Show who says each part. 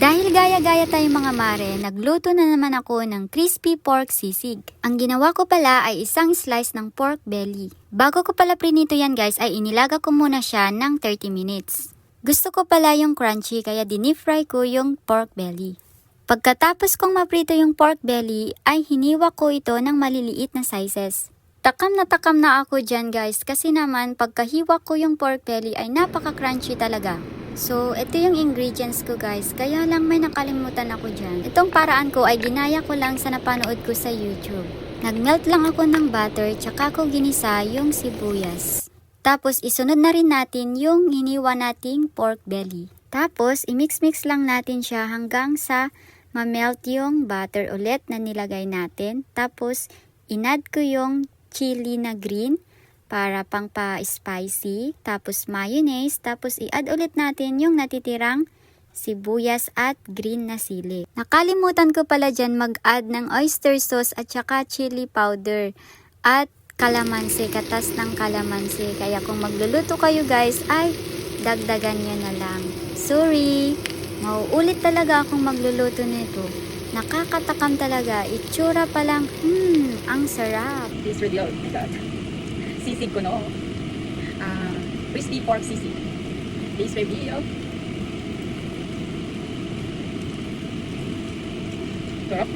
Speaker 1: Dahil gaya-gaya tayong mga mare, nagluto na naman ako ng crispy pork sisig. Ang ginawa ko pala ay isang slice ng pork belly. Bago ko pala prinito yan guys, ay inilaga ko muna siya ng 30 minutes. Gusto ko pala yung crunchy kaya dinip-fry ko yung pork belly. Pagkatapos kong maprito yung pork belly, ay hiniwa ko ito ng maliliit na sizes. Takam na ako dyan guys kasi naman pagkahiwa ko yung pork belly ay napaka-crunchy talaga. So, ito yung ingredients ko guys, kaya lang may nakalimutan ako dyan. Itong paraan ko ay ginaya ko lang sa napanood ko sa YouTube. Nagmelt lang ako ng butter, tsaka ko ginisa yung sibuyas. Tapos, isunod na rin natin yung hiniwa nating pork belly. Tapos, imix-mix lang natin siya hanggang sa ma-melt yung butter ulit na nilagay natin. Tapos, inad ko yung chili na green para pang pa-spicy, tapos mayonnaise, tapos i-add ulit natin yung natitirang sibuyas at green na sili. Nakalimutan ko pala dyan mag-add ng oyster sauce at saka chili powder at kalamansi, katas ng kalamansi. Kaya kung magluluto kayo guys ay dagdagan nyo na lang. Sorry, mauulit talaga akong magluluto nito. Nakakatakam talaga, itsura pa lang, ang sarap.
Speaker 2: This really, oh my god. Sisig ko, no? Crispy pork sisig. This reveal. Sarap.